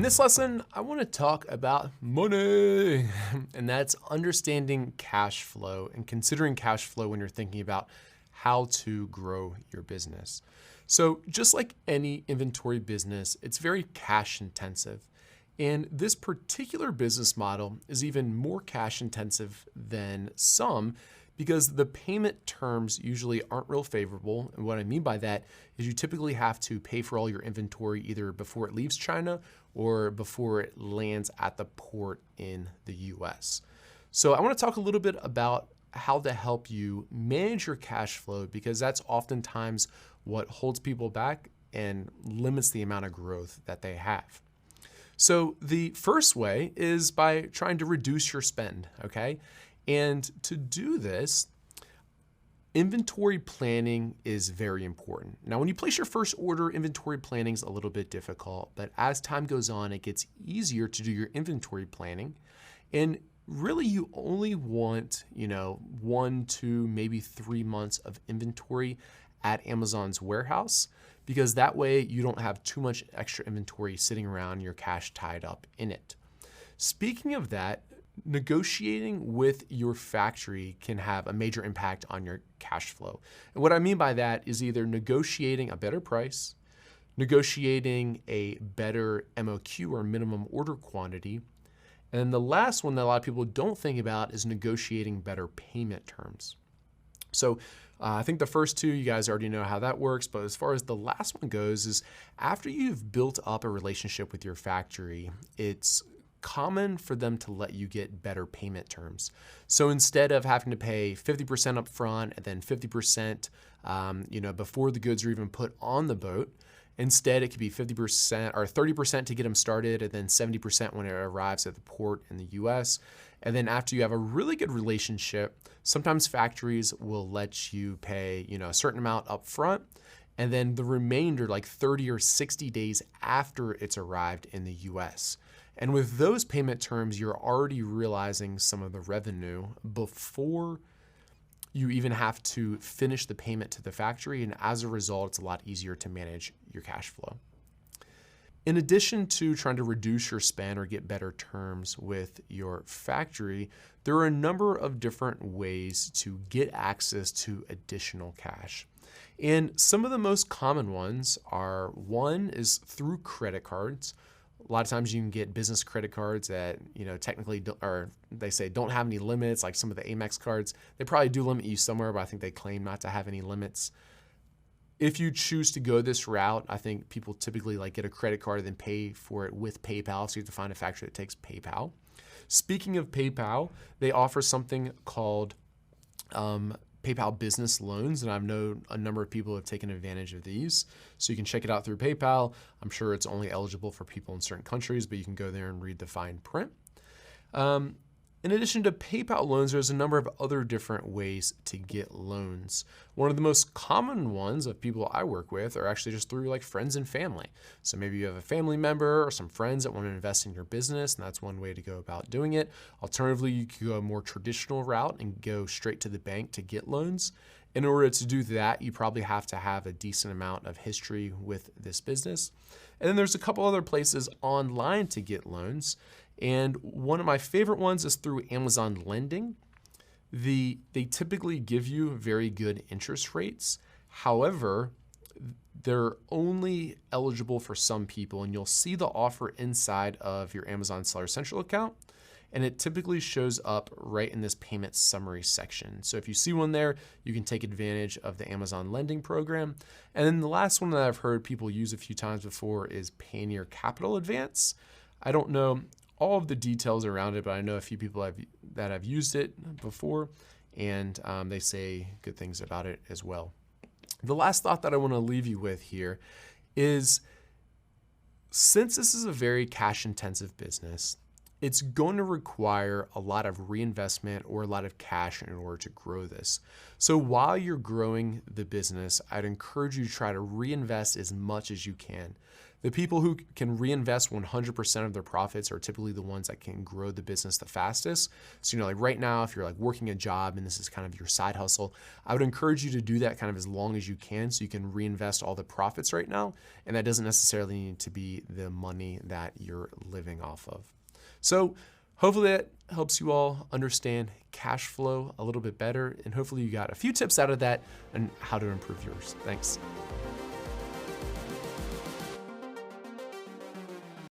In this lesson, I want to talk about money, and that's understanding cash flow and considering cash flow when you're thinking about how to grow your business. So just like any inventory business, it's very cash intensive. And this particular business model is even more cash intensive than some because the payment terms usually aren't real favorable. And what I mean by that is you typically have to pay for all your inventory either before it leaves China or before it lands at the port in the US. So I want to talk a little bit about how to help you manage your cash flow because that's oftentimes what holds people back and limits the amount of growth that they have. So the first way is by trying to reduce your spend, okay? And to do this, inventory planning is very important. Now, when you place your first order, inventory planning is a little bit difficult, but as time goes on, it gets easier to do your inventory planning. And really, you only want, 1, 2, maybe 3 months of inventory at Amazon's warehouse, because that way you don't have too much extra inventory sitting around, your cash tied up in it. Speaking of that, negotiating with your factory can have a major impact on your cash flow. And what I mean by that is either negotiating a better price, negotiating a better MOQ or minimum order quantity, and then the last one that a lot of people don't think about is negotiating better payment terms. So I think the first two, you guys already know how that works, but as far as the last one goes is after you've built up a relationship with your factory, it's common for them to let you get better payment terms. So instead of having to pay 50% up front and then 50% before the goods are even put on the boat, instead it could be 50% or 30% to get them started and then 70% when it arrives at the port in the US. And then after you have a really good relationship, sometimes factories will let you pay, a certain amount up front and then the remainder like 30 or 60 days after it's arrived in the US. And with those payment terms, you're already realizing some of the revenue before you even have to finish the payment to the factory. And as a result, it's a lot easier to manage your cash flow. In addition to trying to reduce your spend or get better terms with your factory, there are a number of different ways to get access to additional cash. And some of the most common ones are, one is through credit cards. A lot of times you can get business credit cards that, technically they say don't have any limits, like some of the Amex cards. They probably do limit you somewhere, but I think they claim not to have any limits. If you choose to go this route, I think people typically get a credit card and then pay for it with PayPal. So you have to find a factory that takes PayPal. Speaking of PayPal, they offer something called PayPal business loans, and I've known a number of people have taken advantage of these. So you can check it out through PayPal. I'm sure it's only eligible for people in certain countries, but you can go there and read the fine print. In addition to PayPal loans, there's a number of other different ways to get loans. One of the most common ones of people I work with are actually just through friends and family. So maybe you have a family member or some friends that want to invest in your business, and that's one way to go about doing it. Alternatively, you could go a more traditional route and go straight to the bank to get loans. In order to do that, you probably have to have a decent amount of history with this business. And then there's a couple other places online to get loans. And one of my favorite ones is through Amazon Lending. They typically give you very good interest rates. However, they're only eligible for some people, and you'll see the offer inside of your Amazon Seller Central account, and it typically shows up right in this payment summary section. So if you see one there, you can take advantage of the Amazon Lending program. And then the last one that I've heard people use a few times before is Payoneer Capital Advance. I don't know all of the details around it, but I know a few people that have used it before, and they say good things about it as well. The last thought that I want to leave you with here is, since this is a very cash-intensive business, it's going to require a lot of reinvestment or a lot of cash in order to grow this. So while you're growing the business, I'd encourage you to try to reinvest as much as you can. The people who can reinvest 100% of their profits are typically the ones that can grow the business the fastest. So, like right now, if you're like working a job and this is kind of your side hustle, I would encourage you to do that kind of as long as you can so you can reinvest all the profits right now. And that doesn't necessarily need to be the money that you're living off of. So hopefully that helps you all understand cash flow a little bit better. And hopefully you got a few tips out of that and how to improve yours. Thanks.